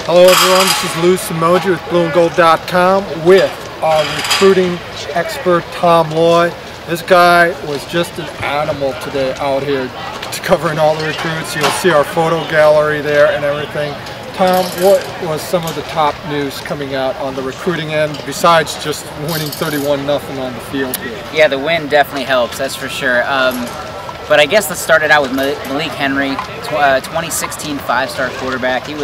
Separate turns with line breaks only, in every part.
Hello everyone, this is Lou Samoji with blueandgold.com with our recruiting expert Tom Loy. This guy was just an animal today out here covering all the recruits. You'll see our photo gallery there and everything. Tom, what was some of the top news coming out on the recruiting end besides just winning 31-0 on the field here?
Yeah, the win definitely helps, that's for sure. But I guess let's start it out with Malik Henry, 2016 five-star quarterback. He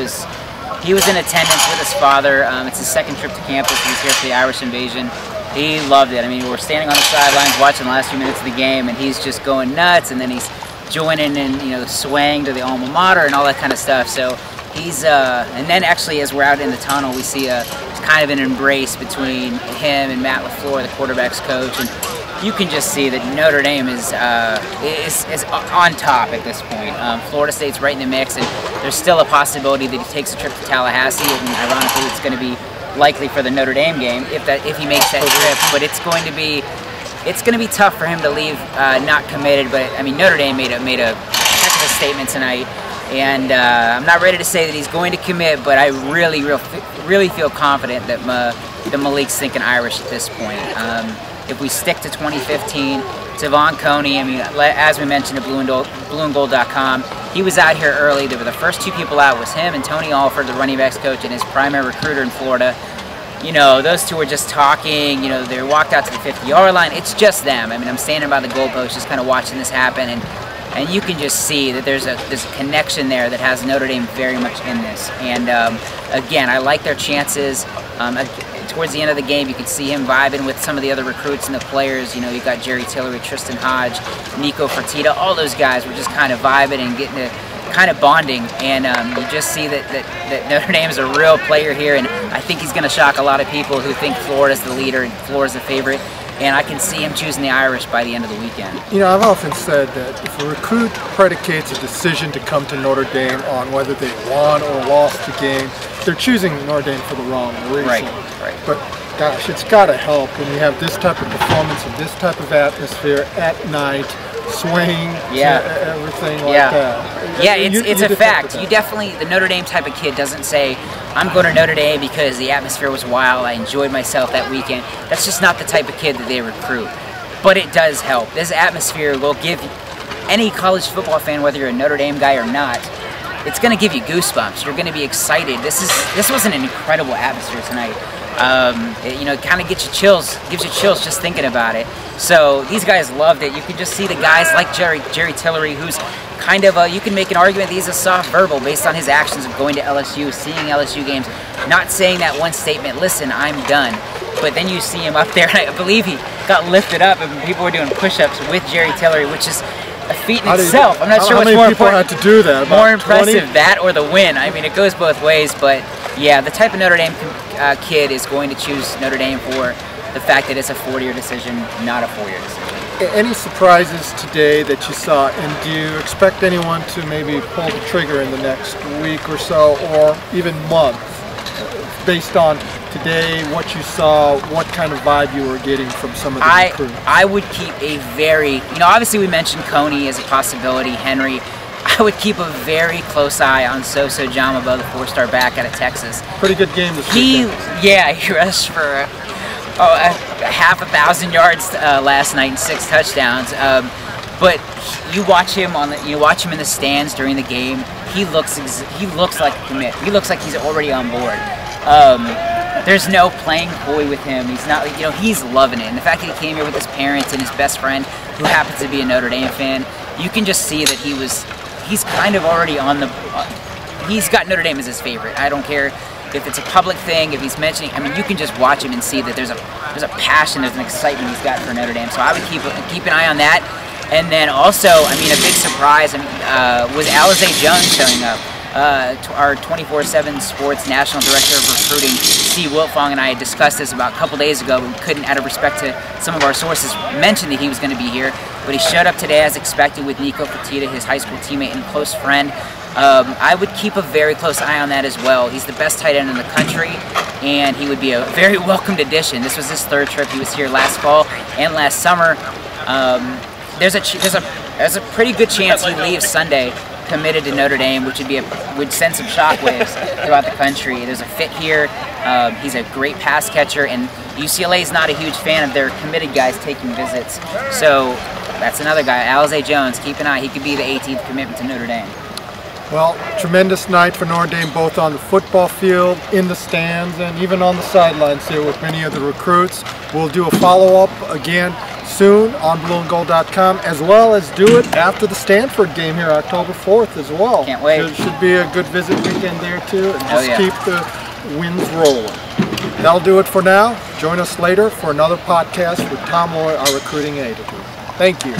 was in attendance with his father. It's his second trip to campus. He was here for the Irish invasion. He loved it. I mean, we're standing on the sidelines watching the last few minutes of the game, and he's just going nuts. And then he's joining and swaying to the alma mater and all that kind of stuff. So he's and then actually as we're out in the tunnel, we see kind of an embrace between him and Matt LaFleur, the quarterback's coach, and you can just see that Notre Dame is on top at this point. Florida State's right in the mix, and there's still a possibility that he takes a trip to Tallahassee, and ironically it's going to be likely for the Notre Dame game if he makes that trip. But it's going to be tough for him to leave not committed. But I mean, Notre Dame made a heck of a statement tonight, and I'm not ready to say that he's going to commit, but I really feel confident that Malik's thinking Irish at this point. If we stick to 2015, Tavon Coney, I mean, as we mentioned at blueandgold.com, he was out here early. They were the first two people out. Was him and Tony Alford, the running backs coach, and his primary recruiter in Florida. You know, those two were just talking. You know, they walked out to the 50-yard line. It's just them. I mean, I'm standing by the goalpost just kind of watching this happen, and you can just see that there's a connection there that has Notre Dame very much in this. And again, I like their chances. Towards the end of the game, you could see him vibing with some of the other recruits and the players. You know, you got Jerry Tillery, Tristan Hodge, Nico Fertitta. All those guys were just kind of vibing and getting to kind of bonding. And you just see that Notre Dame is a real player here. And I think he's going to shock a lot of people who think Florida's the leader and Florida's the favorite. And I can see him choosing the Irish by the end of the weekend.
You know, I've often said that if a recruit predicates a decision to come to Notre Dame on whether they won or lost the game, they're choosing Notre Dame for the wrong reason.
Right.
But gosh, it's got to help when you have this type of performance and this type of atmosphere at night, swaying to everything like that.
Yeah, it's a fact. You definitely, the Notre Dame type of kid doesn't say, I'm going to Notre Dame because the atmosphere was wild, I enjoyed myself that weekend. That's just not the type of kid that they recruit. But it does help. This atmosphere will give any college football fan, whether you're a Notre Dame guy or not, it's going to give you goosebumps. You're going to be excited. This was an incredible atmosphere tonight. It kind of gives you chills just thinking about it. So these guys loved it. You can just see the guys like Jerry Tillery, who's kind of you can make an argument that he's a soft verbal based on his actions of going to LSU, seeing LSU games, not saying that one statement, listen, I'm done. But then you see him up there, and I believe he got lifted up, and people were doing push-ups with Jerry Tillery, which is a feat in itself. I'm not sure what's more important.
Had to do that?
More impressive, that or the win. I mean, it goes both ways, but yeah, the type of Notre Dame kid is going to choose Notre Dame for the fact that it's a 4-year decision, not a 4-year decision.
Any surprises today that you saw, and do you expect anyone to maybe pull the trigger in the next week or so, or even month, based on today, what you saw, what kind of vibe you were getting from some of the recruits?
I would keep a very, obviously we mentioned Coney as a possibility, Henry. I would keep a very close eye on Soso Jamabo, the 4-star back out of Texas.
Pretty good game this weekend.
He rushed for half 1,000 yards last night and 6 touchdowns. But you watch him in the stands during the game. He looks like a commit. He looks like he's already on board. There's no playing coy with him. He's not, he's loving it. And the fact that he came here with his parents and his best friend, who happens to be a Notre Dame fan, you can just see that he's kind of already on the, he's got Notre Dame as his favorite. I don't care if it's a public thing, if he's mentioning, I mean, you can just watch him and see that there's a passion, there's an excitement he's got for Notre Dame. So I would keep an eye on that. And then also, I mean, a big surprise was Alize Jones showing up. Our 24/7 Sports National Director of Recruiting, Steve Wiltfong, and I had discussed this about a couple days ago. We couldn't, out of respect to some of our sources, mention that he was going to be here. But he showed up today as expected with Nico Fertitta, his high school teammate and close friend. I would keep a very close eye on that as well. He's the best tight end in the country, and he would be a very welcomed addition. This was his 3rd trip. He was here last fall and last summer. There's a pretty good chance he leaves Sunday committed to Notre Dame, which would send some shockwaves throughout the country. There's a fit here. He's a great pass catcher, and UCLA is not a huge fan of their committed guys taking visits. So that's another guy, Alize Jones. Keep an eye. He could be the 18th commitment to Notre Dame.
Well, tremendous night for Notre Dame, both on the football field, in the stands, and even on the sidelines here with many of the recruits. We'll do a follow-up again soon on blueandgold.com, as well as do it after the Stanford game here October 4th as well.
Can't wait.
It should be a good visit weekend there too, and just
yeah.
keep the winds rolling. That'll do it for now. Join us later for another podcast with Tom Loy, our recruiting editor. Thank you.